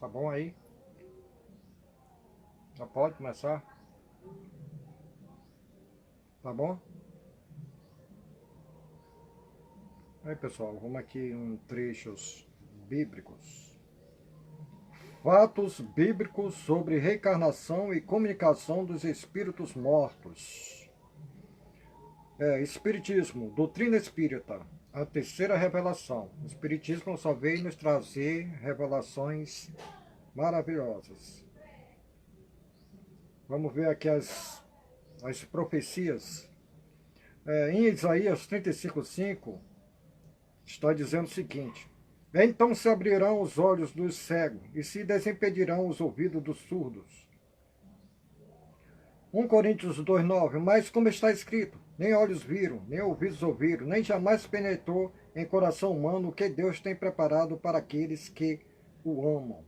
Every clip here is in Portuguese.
Tá bom aí? Já pode começar? Tá bom? Aí pessoal, vamos aqui em trechos bíblicos. Fatos bíblicos sobre reencarnação e comunicação dos espíritos mortos. Espiritismo, doutrina espírita, a terceira revelação. O espiritismo só veio nos trazer revelações maravilhosas. Vamos ver aqui as profecias. Em Isaías 35:5 está dizendo o seguinte: então se abrirão os olhos dos cegos e se desimpedirão os ouvidos dos surdos. 1 Coríntios 2:9, mas como está escrito, nem olhos viram, nem ouvidos ouviram, nem jamais penetrou em coração humano o que Deus tem preparado para aqueles que o amam.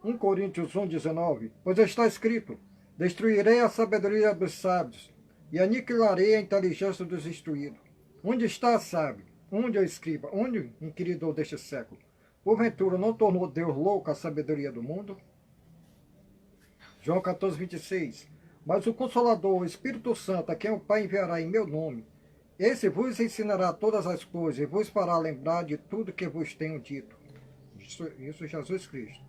1 Coríntios 1:19, pois está escrito, destruirei a sabedoria dos sábios e aniquilarei a inteligência dos instruídos. Onde está a sábio? Onde é o escriba? Onde o inquiridor deste século? Porventura não tornou Deus louco a sabedoria do mundo? João 14:26. Mas o Consolador, o Espírito Santo, a quem o Pai enviará em meu nome, esse vos ensinará todas as coisas e vos fará lembrar de tudo que vos tenho dito. Isso é Jesus Cristo.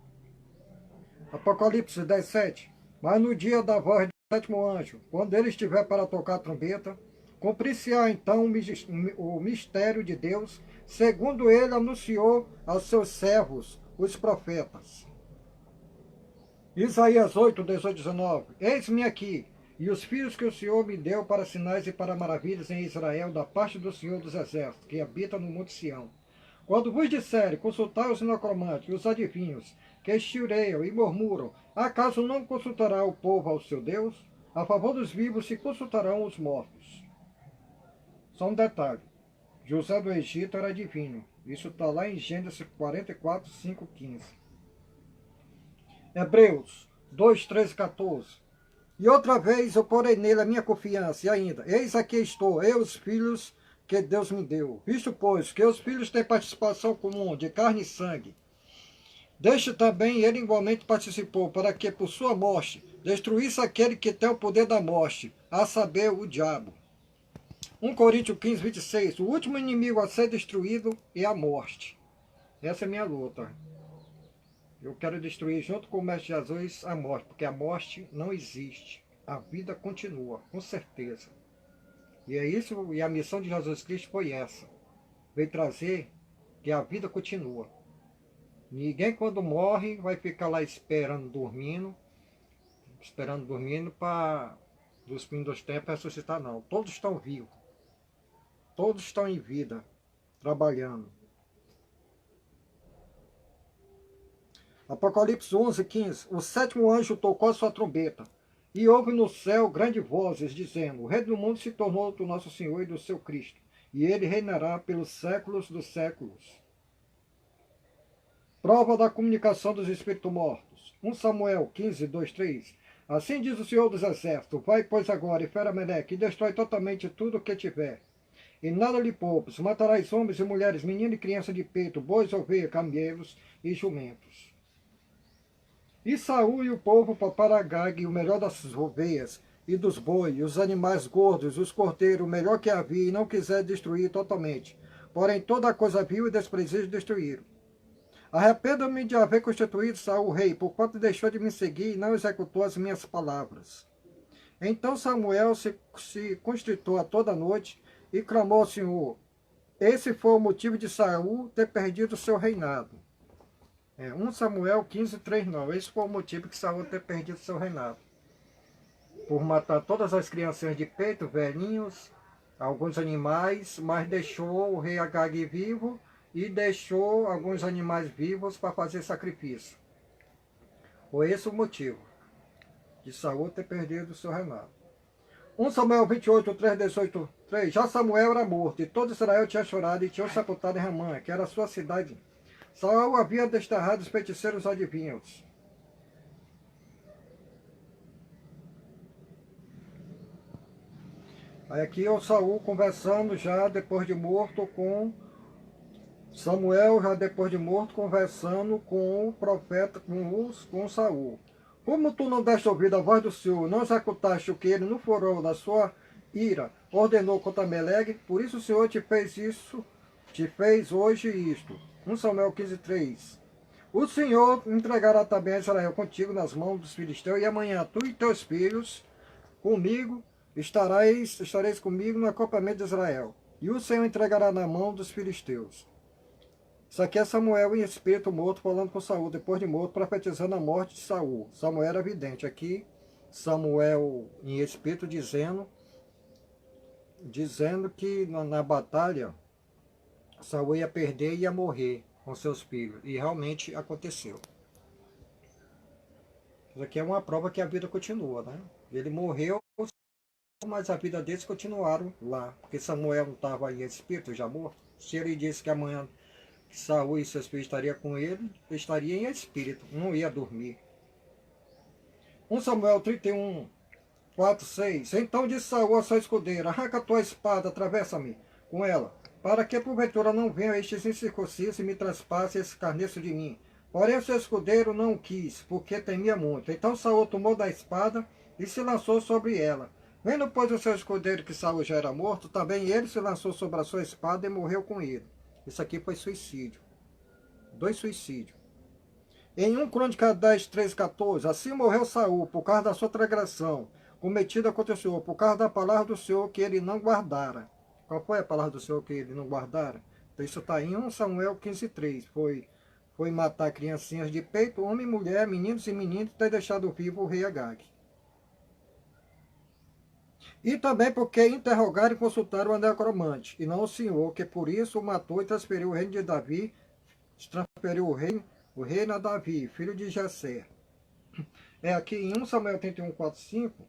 Apocalipse 10:7. Mas no dia da voz do sétimo anjo, quando ele estiver para tocar a trombeta, cumprir-se-á então o mistério de Deus, segundo ele anunciou aos seus servos, os profetas. Isaías 8:18-19. Eis-me aqui, e os filhos que o Senhor me deu para sinais e para maravilhas em Israel, da parte do Senhor dos Exércitos, que habita no monte Sião. Quando vos disserem, consultai os necromantes e os adivinhos, que estireiam e murmuram, acaso não consultará o povo ao seu Deus? A favor dos vivos se consultarão os mortos. Só um detalhe, José do Egito era divino. Isso está lá em Gênesis 44, 5, 15. Hebreus 2, 13, 14. E outra vez eu porei nele a minha confiança, e ainda, eis aqui estou, eu os filhos que Deus me deu. Visto, pois, que os filhos têm participação comum de carne e sangue, deste também ele igualmente participou, para que por sua morte destruísse aquele que tem o poder da morte, a saber, o diabo. 1 Coríntios 15:26. O último inimigo a ser destruído é a morte. Essa é a minha luta. Eu quero destruir junto com o Mestre Jesus a morte, porque a morte não existe. A vida continua, com certeza. E é isso, e a missão de Jesus Cristo foi essa. Veio trazer que a vida continua. Ninguém quando morre vai ficar lá esperando dormindo para dos fins dos tempos ressuscitar, não. Todos estão vivos. Todos estão em vida, trabalhando. Apocalipse 11:15. O sétimo anjo tocou a sua trombeta, e houve no céu grandes vozes, dizendo, o rei do mundo se tornou do nosso Senhor e do seu Cristo, e ele reinará pelos séculos dos séculos. Prova da comunicação dos espíritos mortos. 1 Samuel 15:2-3. Assim diz o Senhor dos Exércitos, vai, pois, agora, e fera Meleque, e destrói totalmente tudo o que tiver. E nada lhe poupas, matarás homens e mulheres, menino e criança de peito, bois, ovelhas, camelos e jumentos. E Saul e o povo paparam Agag, o melhor das ovelhas e dos bois, os animais gordos, os cordeiros, o melhor que havia, e não quiser destruir totalmente. Porém, toda a coisa vil e desprezível destruíram. Arrependo-me de haver constituído Saul rei, porquanto deixou de me seguir e não executou as minhas palavras. Então Samuel se constritou a toda noite e clamou ao Senhor. Esse foi o motivo de Saul ter perdido o seu reinado. 1 Samuel 15:3-9. Esse foi o motivo que Saul ter perdido o seu reinado. Por matar todas as crianças de peito, velhinhos, alguns animais, mas deixou o rei Agag vivo e deixou alguns animais vivos para fazer sacrifício. Foi esse o motivo de Saul ter perdido o seu reinado. 1 Samuel 28:3-18:3. Já Samuel era morto, e todo Israel tinha chorado e tinha sepultado em Ramã, que era a sua cidade. Saul havia desterrado os feiticeiros adivinhos. Aí aqui é o Saul conversando já depois de morto com Samuel, já depois de morto, conversando com o profeta, com Saul. Como tu não deste ouvido à voz do Senhor, não executaste o que ele no furor da sua ira ordenou contra Melegue, por isso o Senhor te fez isso, te fez hoje isto. 1 Samuel 15:3. O Senhor entregará também a Israel contigo nas mãos dos filisteus, e amanhã tu e teus filhos comigo estareis comigo no acampamento de Israel. E o Senhor entregará na mão dos filisteus. Isso aqui é Samuel em espírito morto falando com Saul, depois de morto, profetizando a morte de Saul. Samuel era vidente. Aqui, Samuel em espírito dizendo que na batalha Saul ia perder e ia morrer com seus filhos. E realmente aconteceu. Isso aqui é uma prova que a vida continua, né? Ele morreu, mas a vida deles continuaram lá. Porque Samuel não estava em espírito, já morto. Se ele disse que amanhã Saul e seus filhos estariam com ele estaria em espírito, não ia dormir. 1 Samuel 31, 4, 6. Então disse Saul a sua escudeira: arranca a tua espada, atravessa-me com ela, para que porventura não venham estes incircuncisos e me traspasse esse carneço de mim. Porém o seu escudeiro não o quis, porque temia muito. Então Saul tomou da espada e se lançou sobre ela. Vendo, pois, o seu escudeiro que Saul já era morto, também ele se lançou sobre a sua espada e morreu com ele. Isso aqui foi suicídio. 2 suicídios. Em 1 Crônica 10, 13, 14, assim morreu Saul por causa da sua transgressão, cometida contra o Senhor, por causa da palavra do Senhor que ele não guardara. Qual foi a palavra do Senhor que ele não guardara? Então isso está em 1 Samuel 15, 3. Foi matar criancinhas de peito, homem e mulher, meninos e meninas, e ter deixado vivo o rei Agag. E também porque interrogaram e consultaram o necromante, e não o Senhor, que por isso o matou e transferiu o reino de Davi, transferiu o reino a Davi, filho de Jessé. Aqui em 1 Samuel 31, 4, 5,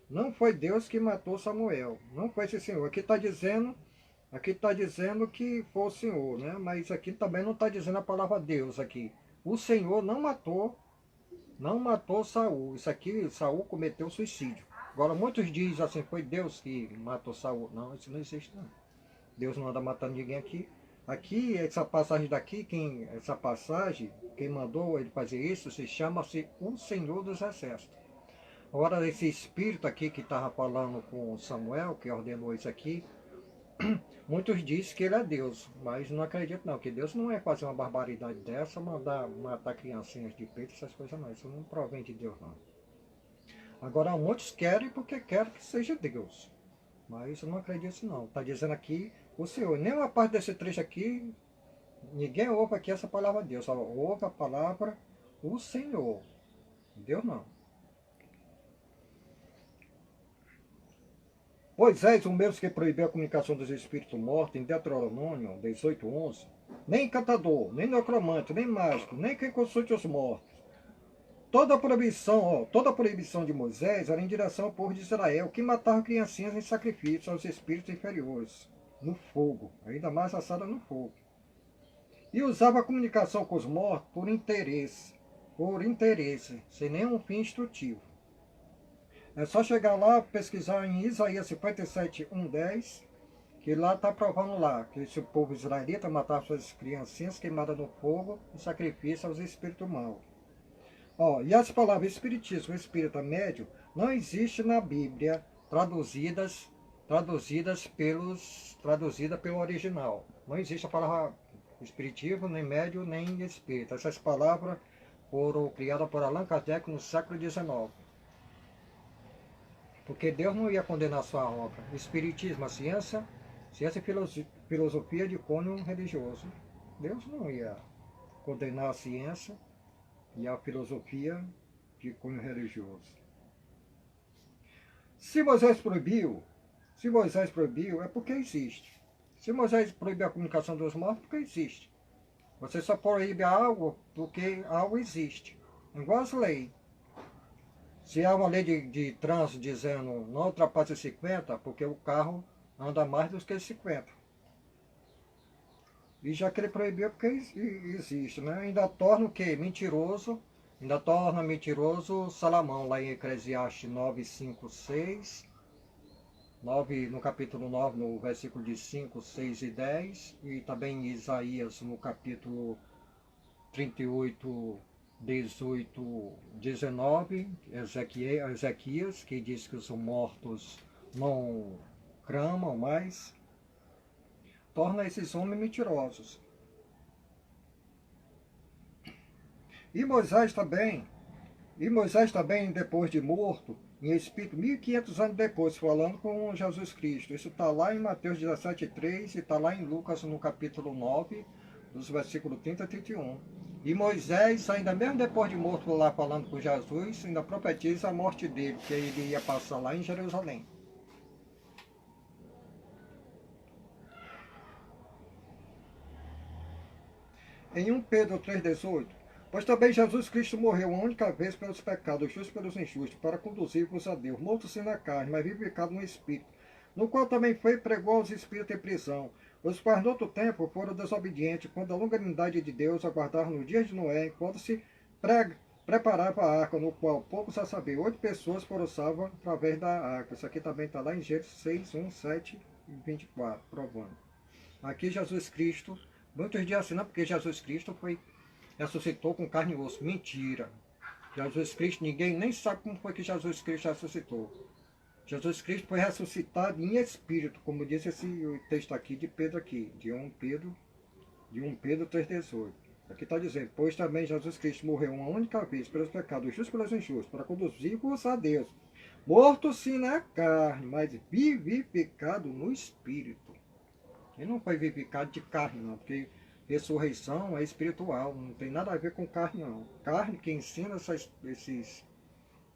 não foi Deus que matou Samuel, não foi esse Senhor. Aqui está dizendo que foi o Senhor, né? Mas aqui também não está dizendo a palavra Deus aqui. O Senhor não matou Saul. Isso aqui, Saul cometeu suicídio. Agora, muitos dizem assim, foi Deus que matou Saul. Não, isso não existe não. Deus não anda matando ninguém aqui. Aqui, essa passagem daqui, quem mandou ele fazer isso, se chama-se o Senhor dos Exércitos. Agora, esse espírito aqui que estava falando com Samuel, que ordenou isso aqui, muitos dizem que ele é Deus, mas não acredito não, que Deus não é fazer uma barbaridade dessa, mandar matar criancinhas de peito, essas coisas não. Isso não provém de Deus não. Agora, muitos querem porque querem que seja Deus. Mas eu não acredito não. Está dizendo aqui o Senhor. Nenhuma parte desse trecho aqui, ninguém ouve aqui essa palavra de Deus. Só ouve a palavra o Senhor. Deus não. Moisés, o mesmo que proibiu a comunicação dos espíritos mortos, em Deuteronômio 18:11, nem encantador, nem necromante, nem mágico, nem quem consulte os mortos. Toda a proibição de Moisés era em direção ao povo de Israel, que matava criancinhas em sacrifício aos espíritos inferiores, no fogo, ainda mais assada no fogo. E usava a comunicação com os mortos por interesse, sem nenhum fim instrutivo. É só chegar lá, pesquisar em Isaías 57, 1:10, que lá está provando lá, que esse povo israelita matava suas criancinhas queimadas no fogo em sacrifício aos espíritos maus. E as palavras espiritismo e espírita médio não existem na Bíblia traduzida pelo original. Não existe a palavra espiritismo, nem médio, nem espírita. Essas palavras foram criadas por Allan Kardec no século XIX. Porque Deus não ia condenar sua obra. Espiritismo, a ciência e filosofia de cunho religioso. Deus não ia condenar a ciência e a filosofia de cunho religioso. Se Moisés proibiu, é porque existe. Se Moisés proibiu a comunicação dos mortos, é porque existe. Você só proíbe algo porque algo existe. Igual as leis. Se há uma lei de trânsito dizendo não ultrapasse 50, porque o carro anda mais do que 50. E já que ele proibiu, porque existe, né? Ainda torna o quê? Mentiroso. Ainda torna mentiroso Salomão, lá em Eclesiastes 9, 5, 6. no capítulo 9, no versículo de 5, 6 e 10, e também em Isaías, no capítulo 38, 18, 19, Ezequias, que diz que os mortos não clamam mais, torna esses homens mentirosos. E Moisés também, depois de morto, em espírito, 1500 anos depois, falando com Jesus Cristo. Isso está lá em Mateus 17,3 e está lá em Lucas, no capítulo 9, dos versículos 30 a 31. E Moisés, ainda mesmo depois de morto lá falando com Jesus, ainda profetiza a morte dele, que ele ia passar lá em Jerusalém. Em 1 Pedro 3,18, pois também Jesus Cristo morreu uma única vez pelos pecados, justos pelos injustos, para conduzir-vos a Deus, morto sim na carne, mas vivificado no Espírito, no qual também foi e pregou aos espíritos em prisão, os quais no outro tempo foram desobedientes, quando a longanimidade de Deus aguardaram no dia de Noé, enquanto se preparava a arca, no qual poucos a saber, 8 pessoas foram salvas através da arca. Isso aqui também está lá em Gênesis 6, 1, 7 e 24, provando. Aqui Jesus Cristo, muitos dizem assim, não, porque Jesus Cristo ressuscitou com carne e osso. Mentira. Jesus Cristo, ninguém nem sabe como foi que Jesus Cristo ressuscitou. Jesus Cristo foi ressuscitado em espírito, como diz esse texto aqui de Pedro aqui, de 1 Pedro 3,18. Aqui está dizendo, pois também Jesus Cristo morreu uma única vez pelos pecados, justos pelos injustos, para conduzir-vos a Deus. Morto sim na carne, mas vivificado no espírito. Ele não foi vivificado de carne, não, porque ressurreição é espiritual, não tem nada a ver com carne, não. Carne que ensina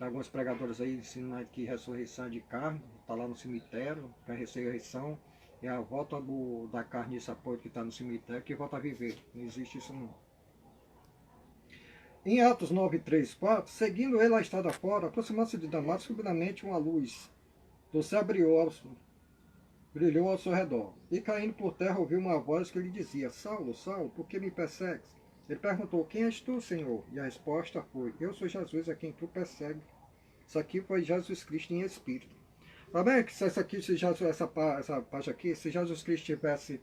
alguns pregadores aí ensinam que ressurreição é de carne, está lá no cemitério, que a ressurreição é a volta da carniça podre que está no cemitério, que volta a viver. Não existe isso não. Em Atos 9, 3, 4, seguindo ele a estrada fora, aproximando-se de Damasco, subitamente uma luz do céu brilhou ao seu redor. E caindo por terra ouviu uma voz que lhe dizia, Saulo, Saulo, por que me persegues? Ele perguntou, quem és tu, Senhor? E a resposta foi, eu sou Jesus a quem tu persegues. Isso aqui foi Jesus Cristo em espírito. Tá bem que se essa parte aqui, se Jesus Cristo tivesse,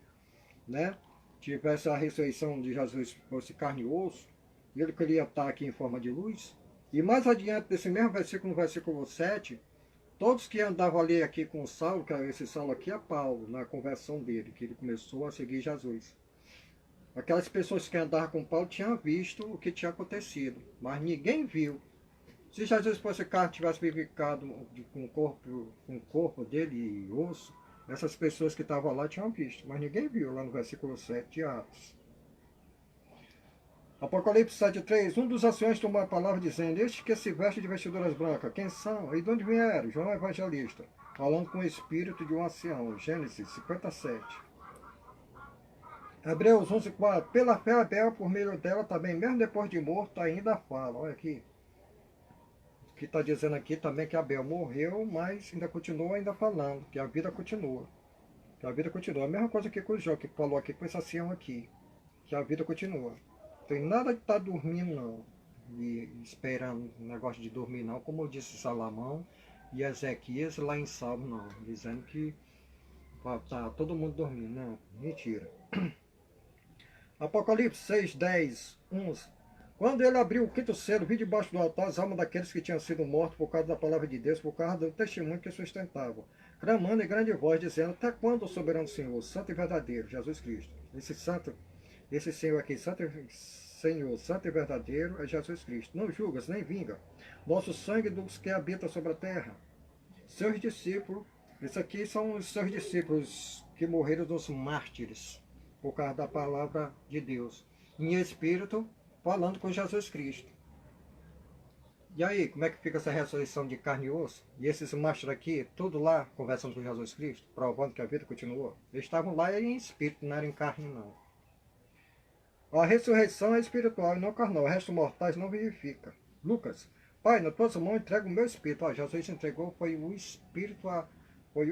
né, tivesse a ressurreição de Jesus, fosse carne e osso, ele queria estar aqui em forma de luz. E mais adiante desse mesmo versículo, no versículo 7, todos que andavam ali aqui com Saulo, que esse Saulo aqui é Paulo, na conversão dele, que ele começou a seguir Jesus. Aquelas pessoas que andavam com Paulo tinham visto o que tinha acontecido, mas ninguém viu. Se Jesus fosse carne, tivesse vivificado com o corpo dele e osso, essas pessoas que estavam lá tinham visto, mas ninguém viu, lá no versículo 7 de Atos. Apocalipse 7,3, um dos anciões tomou a palavra dizendo, estes que se vestem de vestiduras brancas, quem são? E de onde vieram? João Evangelista, falando com o espírito de um ancião. Gênesis 57. Hebreus 11,4, pela fé Abel, por meio dela também, mesmo depois de morto, ainda fala. Olha aqui. O que está dizendo aqui também que Abel morreu, mas ainda continua falando, que a vida continua. Que a vida continua. A mesma coisa que com o Jó, que falou aqui com esse ancião aqui, que a vida continua. Tem nada de estar dormindo não, e esperando um negócio de dormir não, como disse Salomão e Ezequias lá em Salmo não, dizendo que está todo mundo dormindo, não, mentira. Apocalipse 6, 10, 11. Quando ele abriu o quinto selo, vi debaixo do altar as almas daqueles que tinham sido mortos por causa da palavra de Deus, por causa do testemunho que sustentavam, clamando em grande voz, dizendo, até quando, soberano Senhor, santo e verdadeiro, Jesus Cristo, esse Senhor aqui, Senhor, santo e verdadeiro, é Jesus Cristo. Não julgas, nem vinga. Nosso sangue dos que habitam sobre a terra. Seus discípulos, isso aqui são os seus discípulos que morreram dos mártires, por causa da palavra de Deus. Em espírito, falando com Jesus Cristo. E aí, como é que fica essa ressurreição de carne e osso? E esses mártires aqui, tudo lá, conversando com Jesus Cristo, provando que a vida continuou. Eles estavam lá em espírito, não era em carne não. A ressurreição é espiritual e não carnal. O resto mortais não vivifica. Lucas, Pai, na tua mão entrego o meu espírito. Jesus entregou, foi o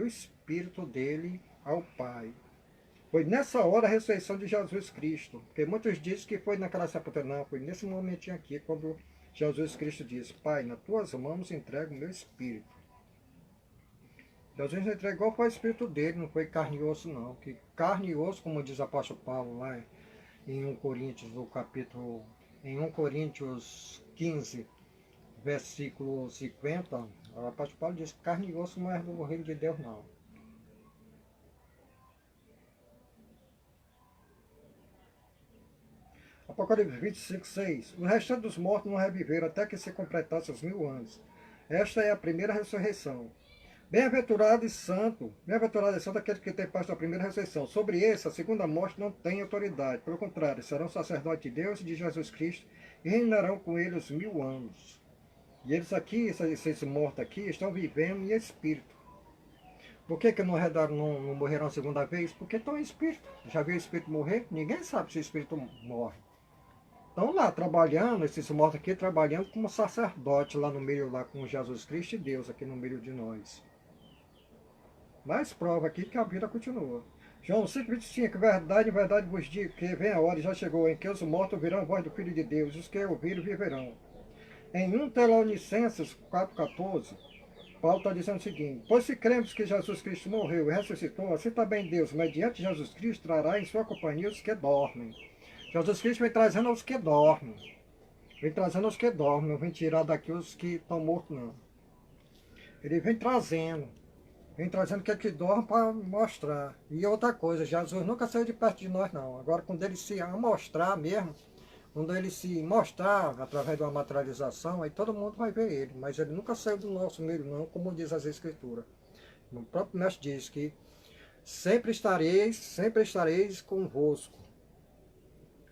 espírito dele ao Pai. Foi nessa hora a ressurreição de Jesus Cristo. Porque muitos dizem que foi naquela sepultura. Não, foi nesse momentinho aqui, quando Jesus Cristo disse, Pai, nas tuas mãos entrego o meu espírito. Jesus entregou foi o Espírito dele, não foi carne e osso não. Que carne e osso, como diz o apóstolo Paulo lá em 1 Coríntios, no capítulo, em 1 Coríntios 15, versículo 50, o apóstolo Paulo diz que carne e osso não é do reino de Deus não. Apocalipse 25, 6. O restante dos mortos não reviveram até que se completasse os 1000 anos. Esta é a primeira ressurreição. Bem-aventurado e santo aquele que tem parte da primeira ressurreição. Sobre esse, a segunda morte não tem autoridade. Pelo contrário, serão sacerdotes de Deus e de Jesus Cristo e reinarão com ele os 1000 anos. E eles aqui, esses mortos aqui, estão vivendo em espírito. Por que não morreram a segunda vez? Porque estão em espírito. Já viu o espírito morrer? Ninguém sabe se o espírito morre. Estão lá trabalhando, esses mortos aqui trabalhando como sacerdote lá no meio, lá com Jesus Cristo e Deus aqui no meio de nós. Mais prova aqui que a vida continua. João 5,25, verdade, em verdade vos digo que vem a hora e já chegou em que os mortos ouvirão a voz do Filho de Deus, e os que ouviram viverão. Em 1 Tessalonicenses 4,14, Paulo está dizendo o seguinte: pois se cremos que Jesus Cristo morreu e ressuscitou, assim também Deus, mediante Jesus Cristo, trará em sua companhia os que dormem. Jesus Cristo vem trazendo aos que dormem. Vem trazendo aos que dormem, não vem tirar daqui os que estão mortos, não. Ele vem trazendo que é que dorme para mostrar. E outra coisa, Jesus nunca saiu de perto de nós, não. Agora, quando ele se mostrar mesmo, quando ele se mostrar através de uma materialização, aí todo mundo vai ver ele. Mas ele nunca saiu do nosso meio, não, como diz as Escrituras. O próprio mestre diz que sempre estareis convosco.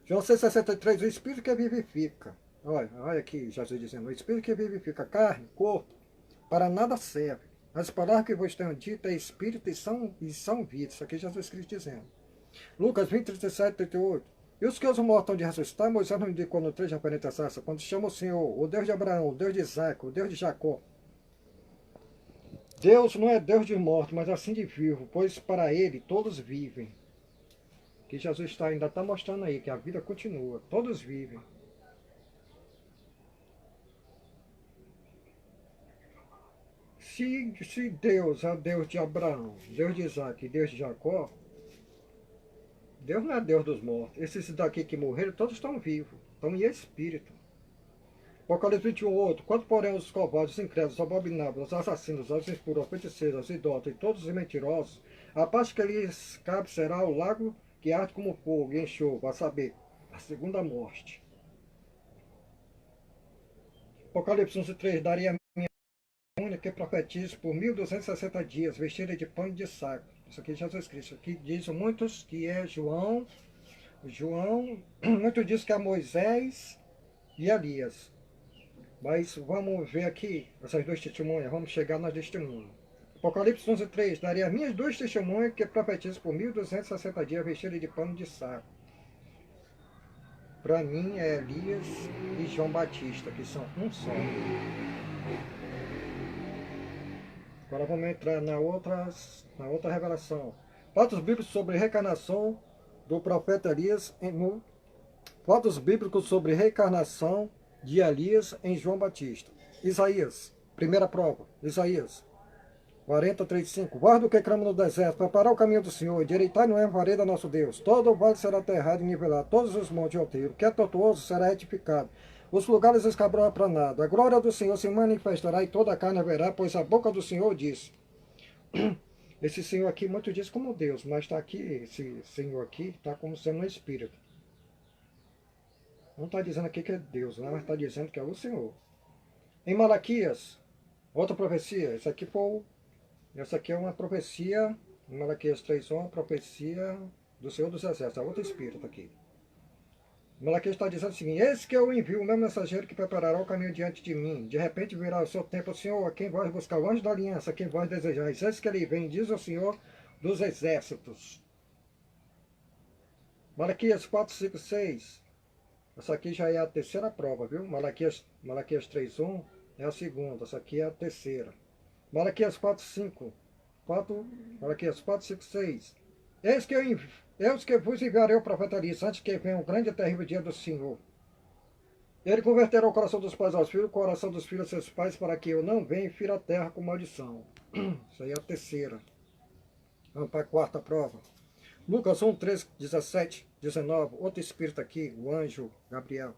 João 6,63, o Espírito que vivifica. Olha aqui, Jesus dizendo, o Espírito que vivifica carne, corpo, para nada serve. As palavras que vos tenho dito é Espírito e são vida. Isso aqui é Jesus Cristo dizendo. Lucas 20, 37, 38. E os que os mortos hão de ressuscitar, Moisés não indicou no 3 de 40 quando chama o Senhor, o Deus de Abraão, o Deus de Isaac, o Deus de Jacó. Deus não é Deus de mortos, mas assim de vivo, pois para ele todos vivem. Que Jesus ainda está mostrando aí que a vida continua, todos vivem. Se Deus é Deus de Abraão, Deus de Isaac e Deus de Jacó, Deus não é Deus dos mortos. Esses daqui que morreram, todos estão vivos, estão em espírito. Apocalipse 21:8. Quanto porém os covardes, os incrédulos, os abomináveis, os assassinos, os impuros, os feiticeiros, os idólatras e todos os mentirosos, a parte que lhes cabe será o lago que arde como fogo e enxofre, a saber, a segunda morte. Apocalipse 11:3. Daria a minha única que profetize por 1260 dias, vestida de pano e de saco. Isso aqui é Jesus Cristo. Aqui diz muitos que é João, muitos diz que é Moisés e Elias. Mas vamos ver aqui essas duas testemunhas, vamos chegar nas testemunhas. Apocalipse 11:3. Daria minhas duas testemunhas que profetizam por 1260 dias vestidas de pano de saco. Para mim é Elias e João Batista, que são um só. Agora vamos entrar na outra revelação. Fatos bíblicos sobre reencarnação do profeta Elias fatos bíblicos sobre reencarnação de Elias em João Batista. Isaías, primeira prova, Isaías 40:35. Guarda o que clama no deserto, preparar o caminho do Senhor, endireitai no erro a vereda nosso Deus. Todo o vale será aterrado e nivelado, todos os montes e outeiros, o que é tortuoso será retificado, os lugares escabrão aplanado. A glória do Senhor se manifestará e toda a carne haverá, pois a boca do Senhor disse. Esse Senhor aqui, muito diz como Deus, mas está aqui, esse Senhor aqui, está como sendo um Espírito. Não está dizendo aqui que é Deus, mas está dizendo que é o Senhor. Em Malaquias, outra profecia, essa aqui é uma profecia, em Malaquias 3:1, uma profecia do Senhor dos Exércitos, é outro Espírito aqui. Malaquias está dizendo o seguinte: eis que eu envio o meu mensageiro que preparará o caminho diante de mim. De repente virá o seu tempo, Senhor, a quem vós buscar o anjo da aliança, a quem vós desejais. Eis que ele vem, diz o Senhor dos Exércitos. Malaquias 4:5-6. Essa aqui já é a terceira prova, viu? Malaquias 3:1 é a segunda, essa aqui é a terceira. Malaquias 4:5-6. Eis que vos enviarei o profeta Elias, antes que venha o grande e terrível dia do Senhor. Ele converterá o coração dos pais aos filhos, o coração dos filhos aos seus pais, para que eu não venha e fira a terra com maldição. Isso aí é a terceira. Vamos para a quarta prova. Lucas 1, 13, 17, 19. Outro espírito aqui, o anjo Gabriel.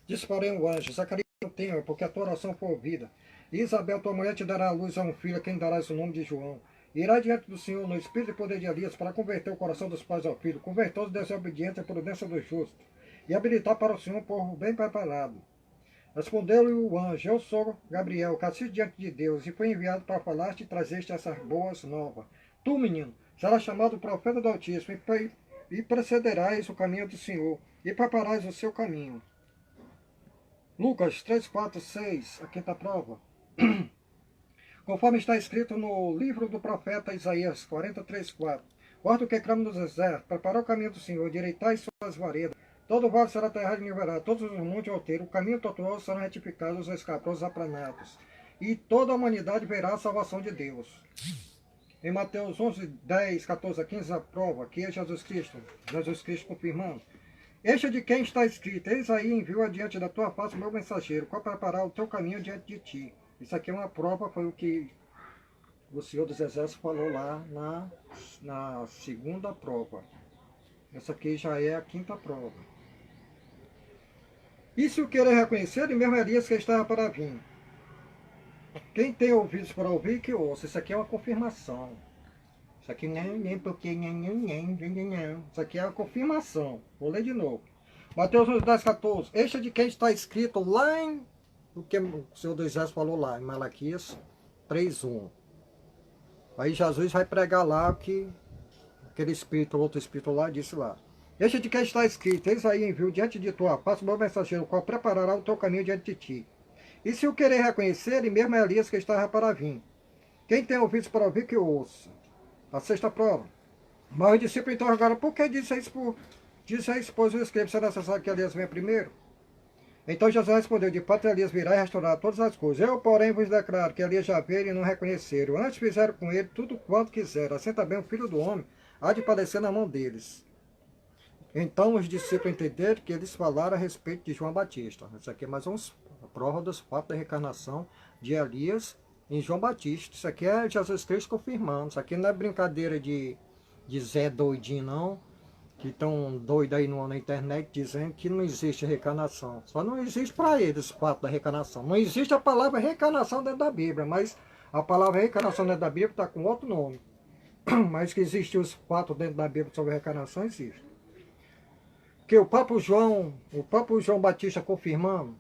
Disse porém o anjo: Zacarias, não tema, porque a tua oração foi ouvida. E Isabel, tua mulher, te dará à luz a um filho, a quem darás o nome de João. Irá diante do Senhor no espírito e poder de Elias, para converter o coração dos pais ao filho, converter os desobedientes à prudência dos justos, e habilitar para o Senhor um povo bem preparado. Respondeu-lhe o anjo: Eu sou Gabriel, castigo diante de Deus, e fui enviado para falar-te e trazer-te essas boas novas. Tu, menino, serás chamado profeta do Altíssimo, e precederás o caminho do Senhor, e prepararás o seu caminho. Lucas 3, 4, 6, a quinta prova. Conforme está escrito no livro do profeta Isaías 43, 4. Guarda o que clama no deserto, prepara o caminho do Senhor, direitai suas varedas. Todo vale será terrado e nivelado, todos os montes alteiros, o caminho tortuoso serão retificados, os escabrosos aplanados. E toda a humanidade verá a salvação de Deus. Em Mateus 11, 10, 14 a 15, a prova que é Jesus Cristo confirmando. Este é de quem está escrito: Eis aí envio adiante da tua face o meu mensageiro, para preparar o teu caminho diante de ti. Isso aqui é uma prova, foi o que o Senhor dos Exércitos falou lá na segunda prova. Essa aqui já é a quinta prova. E se o querer reconhecer, e mesmo Elias que estava para vir. Quem tem ouvidos para ouvir, que ouça. Isso aqui é uma confirmação. Isso aqui nem porque não. Isso aqui é uma confirmação. Vou ler de novo. Mateus 11, 10, 14. Este é de quem está escrito lá em... O que o Senhor dos Exércitos falou lá, em Malaquias 3:1. Aí Jesus vai pregar lá o que aquele espírito, outro espírito lá, disse lá. Este é de quem está escrito: Eis aí envio diante de tua face o meu mensageiro, o qual preparará o teu caminho diante de ti. E se o querer reconhecer, e mesmo Elias que estava para vir. Quem tem ouvidos para ouvir, que ouça. A sexta prova. Mas os discípulos interrogaram: por que disse isso, pois o escreve, será necessário que Elias venha primeiro? Então Jesus respondeu: de fato Elias virá e restaurar todas as coisas. Eu, porém, vos declaro que Elias já veio e não reconheceram. Antes fizeram com ele tudo quanto quiseram. Assim também o Filho do Homem há de padecer na mão deles. Então os discípulos entenderam que eles falaram a respeito de João Batista. Isso aqui é mais uma prova dos fatos da reencarnação de Elias em João Batista. Isso aqui é Jesus Cristo confirmando. Isso aqui não é brincadeira de Zé doidinho, não. Que estão doidos aí na internet dizendo que não existe reencarnação. Só não existe para eles o fato da reencarnação. Não existe a palavra reencarnação dentro da Bíblia, mas a palavra reencarnação dentro da Bíblia está com outro nome. Mas que existem os fatos dentro da Bíblia sobre a reencarnação, existe. Que o próprio João Batista confirmando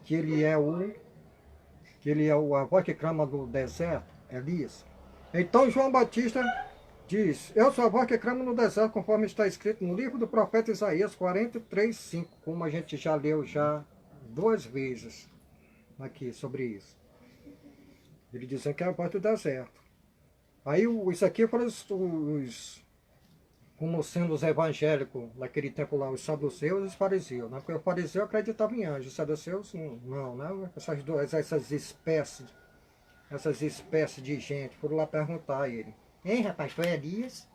que ele é a voz que clama do deserto, Elias. Então João Batista diz: eu sou a voz que clama no deserto, conforme está escrito no livro do profeta Isaías 43, 5, como a gente já leu já 2 vezes aqui sobre isso. Ele dizendo que é a voz do deserto. Aí isso aqui foram como sendo os evangélicos naquele tempo lá, os saduceus e os fariseus, né? Porque o fariseu acreditava em anjos, os saduceus não, né? Essas espécies de gente foram lá perguntar a ele: hein, rapaz, foi Elias?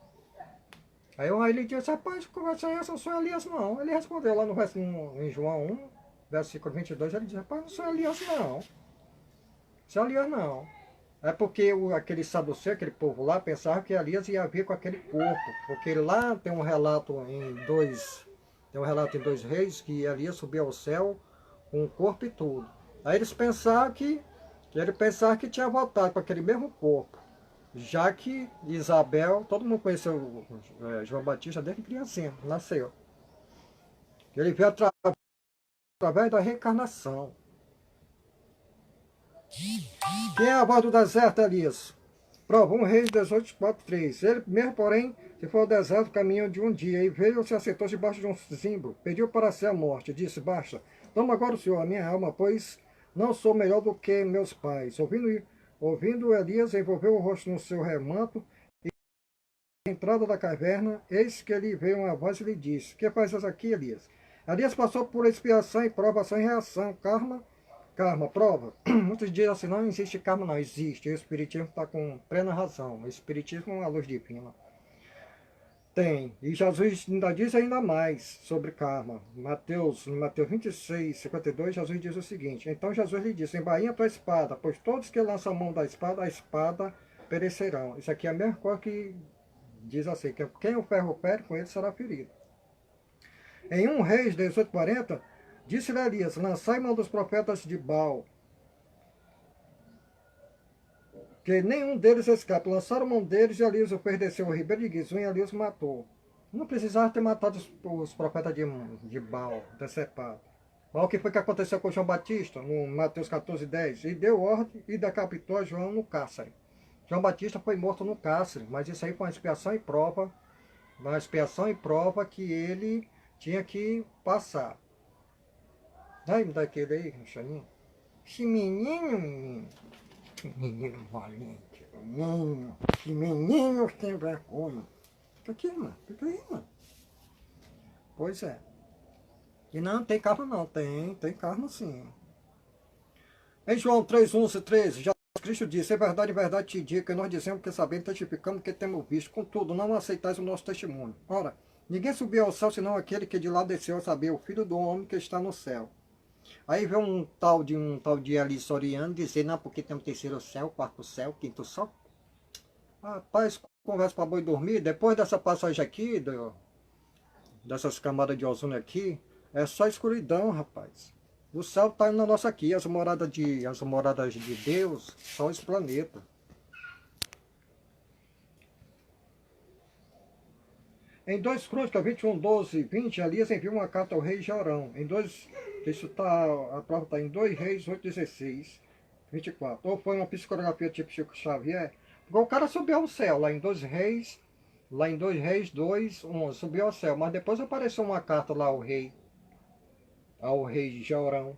Aí ele disse: rapaz, que conversa é essa? Não sou Elias, não. Ele respondeu lá em João 1, versículo 22, ele disse: rapaz, não sou Elias, não. Não sou Elias, não. É porque aquele saduceu, aquele povo lá, pensava que Elias ia vir com aquele corpo. Porque lá tem um relato em 2 reis, que Elias subiu ao céu com o corpo e tudo. Aí eles pensavam que tinha voltado com aquele mesmo corpo. Já que Isabel, todo mundo conheceu João Batista desde criancinha, nasceu. Ele veio através da reencarnação. Quem é a voz do deserto, Elias? Prova 1 Reis 18, 4, 3. Ele mesmo, porém, se for ao deserto, caminho de um dia, e veio, se assentou debaixo de um zimbro, pediu para si a morte, disse: basta, toma agora o Senhor a minha alma, pois não sou melhor do que meus pais. Ouvindo Elias, envolveu o rosto no seu remanto, e na entrada da caverna, eis que lhe veio uma voz e lhe disse: que fazes aqui, Elias? Elias passou por expiação e provação e reação, karma, prova. Muitos dizem assim: não existe karma, não existe. O Espiritismo está com plena razão. O Espiritismo é uma luz divina. Tem. E Jesus ainda diz ainda mais sobre karma. Mateus 26, 52, Jesus diz o seguinte: então Jesus lhe disse, embainha tua espada, pois todos que lançam a mão da espada, a espada perecerão. Isso aqui é a mesma coisa que diz assim, que quem o ferro fere, com ele será ferido. Em 1 Reis 18:40, disse-lhe Elias, lançai mão dos profetas de Baal, que nenhum deles escapa. Lançaram mão deles e Elias o perdeceu ao ribeiro de Gizum e Elias o matou. Não precisava ter matado os profetas de Baal, decepado. Olha o que foi que aconteceu com João Batista, no Mateus 14:10. E deu ordem e decapitou João no cárcere. João Batista foi morto no cárcere, mas isso aí foi uma expiação e prova que ele tinha que passar. Lembra daquele aí, Xaninho? Esse menino. Menino valente, menino, que menino sem vergonha. Fica aqui, mano, fica aí, mano. Pois é. E não, tem carro não, tem carro sim. Em João 3, 11, 13, Jesus Cristo disse, é verdade, te digo, que nós dizemos que sabemos, testificamos que temos visto. Contudo, não aceitais o nosso testemunho. Ora, ninguém subiu ao céu, senão aquele que de lá desceu a saber, o Filho do Homem que está no céu. Aí vem um tal de Ali Soriano dizer, não, porque tem o terceiro céu, quarto céu, quinto céu. Rapaz, conversa para boi dormir. Depois dessa passagem aqui, dessas camadas de ozônio aqui, é só escuridão, rapaz. O céu está na nossa aqui, as moradas de Deus são esse planeta. Em 2 Crônicas 21, 12, 20, Elias enviou uma carta ao rei Jorão. A prova está em 2 Reis 8, 16, 24. Ou foi uma psicografia tipo Chico Xavier? Porque o cara subiu ao céu, lá em 2 Reis 2, 11, subiu ao céu. Mas depois apareceu uma carta lá ao rei Jorão.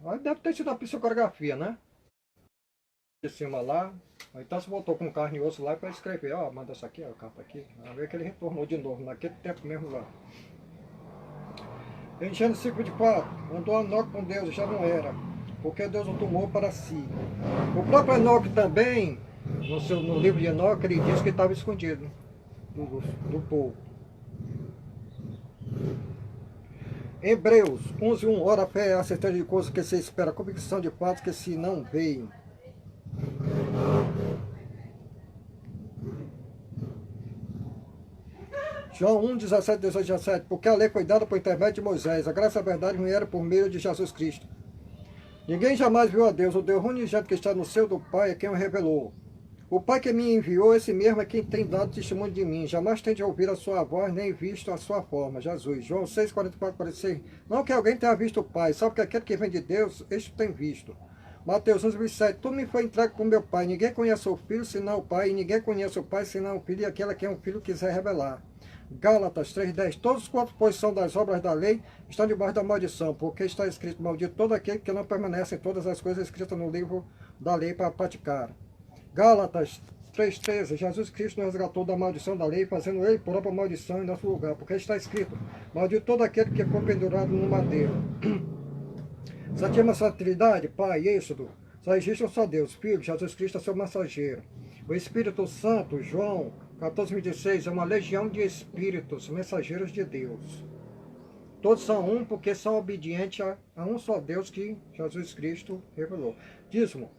Aí deve ter sido a psicografia, né? De cima lá. Então se voltou com carne e osso lá para escrever, ó, manda essa aqui, ó, a carta aqui. Vai ver que ele retornou de novo, naquele tempo mesmo lá. Em Gênesis 5:24, andou Enoque com Deus, já não era, porque Deus o tomou para si. O próprio Enoque também, no livro de Enoque, ele diz que estava escondido do povo. Hebreus 11:1, ora a fé é a certeza de coisas que se espera, a convicção de fatos que se não veem. João 1, 17, 18, 17. Porque a lei foi dada por intermédio de Moisés. A graça e a verdade vieram por meio de Jesus Cristo. Ninguém jamais viu a Deus. O Deus unigênito que está no seio do Pai é quem o revelou. O Pai que me enviou, esse mesmo é quem tem dado testemunho de mim. Jamais tem de ouvir a sua voz, nem visto a sua forma. Jesus. João 6, 44, 46. Não que alguém tenha visto o Pai, só que aquele que vem de Deus, este tem visto. Mateus 11, 27. Tudo me foi entregue por meu Pai. Ninguém conhece o Filho, senão o Pai. E ninguém conhece o Pai, senão o Filho, e aquele a quem o Filho quiser revelar. Gálatas 3:10. Todos quantos pois são das obras da lei estão debaixo da maldição, porque está escrito, maldito todo aquele que não permanece em todas as coisas escritas no livro da lei para praticar. Gálatas 3:13. Jesus Cristo nos resgatou da maldição da lei, fazendo ele própria maldição em nosso lugar, porque está escrito, maldito todo aquele que foi pendurado no madeiro. Santíssima Trindade, Pai, Êxodo, só existe um só Deus, Filho, Jesus Cristo é seu mensageiro. O Espírito Santo, João 14:26, é uma legião de espíritos, mensageiros de Deus. Todos são um porque são obedientes a um só Deus que Jesus Cristo revelou. Dízimo,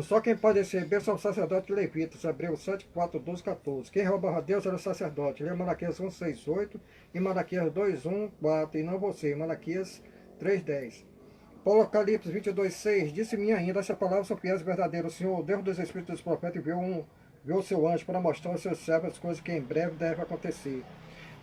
só quem pode receber são os sacerdotes levitas, Hebreus 7, 4, 12, 14. Quem roubava a Deus era o sacerdote. Lê Malaquias 1, 6, 8 e Malaquias 2, 1, 4, e não você, Malaquias 3, 10. Apocalipse 22, 6, disse-me ainda, essa palavra são fiéis e verdadeiras. O Senhor, o Deus dos Espíritos dos Profetas, enviou o seu anjo para mostrar aos seus servos as coisas que em breve devem acontecer.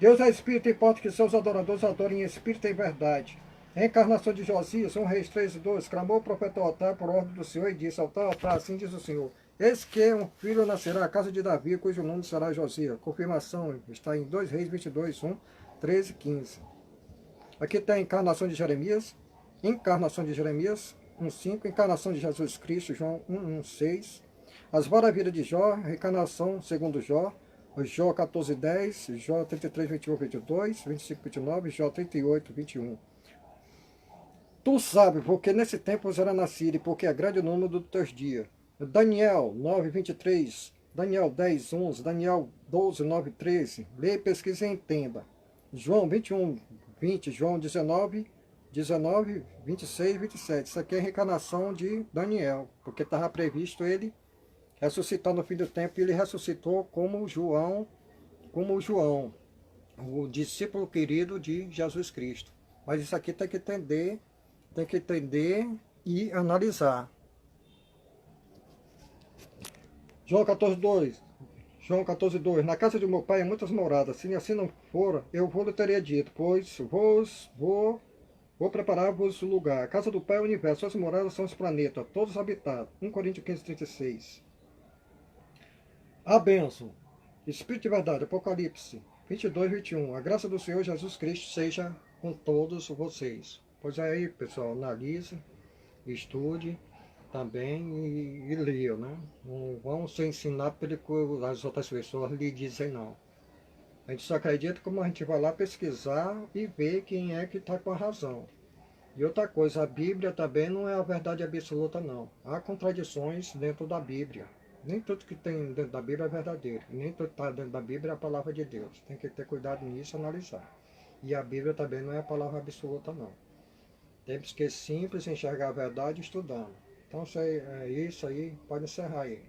Deus é Espírito, importa que seus adoradores adorem em Espírito e em verdade. A encarnação de Josias, 1 Reis 3, 2, clamou o profeta ao altar por ordem do Senhor e disse, altar, assim diz o Senhor, eis que um filho nascerá à casa de Davi, cujo nome será Josias. Confirmação está em 2 Reis 22, 1, 13, 15. Aqui tem a encarnação de Jeremias, 1:5, encarnação de Jesus Cristo, João 1:6, as maravilhas de Jó, reencarnação segundo Jó, Jó 14:10, Jó 33, 21, 22, 25, 29, Jó 38, 21. Tu sabes, porque nesse tempo será nascido, e porque é grande o número dos teus dias. Daniel 9:23, Daniel 10, 11, Daniel 12, 9, 13. Leia, pesquise e entenda. João 21, 20, João 19, 26, 27. Isso aqui é a reencarnação de Daniel, porque estava previsto ele ressuscitar no fim do tempo, e ele ressuscitou como João, o discípulo querido de Jesus Cristo. Mas isso aqui tem que entender e analisar. João 14, 2. João 14, 2. Na casa de meu pai há muitas moradas. Se assim não for, eu vou lhe teria dito, pois vou preparar-vos lugar. A casa do pai é o universo, suas moradas são os planetas, todos habitados. 1 Coríntios 15, 36. A bênção. Espírito de verdade, Apocalipse 22, 21. A graça do Senhor Jesus Cristo seja com todos vocês. Pois é aí, pessoal, analise, estude também e leia, né? Não vão ser ensinados pelo que as outras pessoas lhe dizem, não. A gente só acredita como a gente vai lá pesquisar e ver quem é que está com a razão. E outra coisa, a Bíblia também não é a verdade absoluta, não. Há contradições dentro da Bíblia. Nem tudo que tem dentro da Bíblia é verdadeiro. Nem tudo que está dentro da Bíblia é a palavra de Deus. Tem que ter cuidado nisso e analisar. E a Bíblia também não é a palavra absoluta, não. Temos que simples enxergar a verdade estudando. Então, é isso aí. Pode encerrar aí.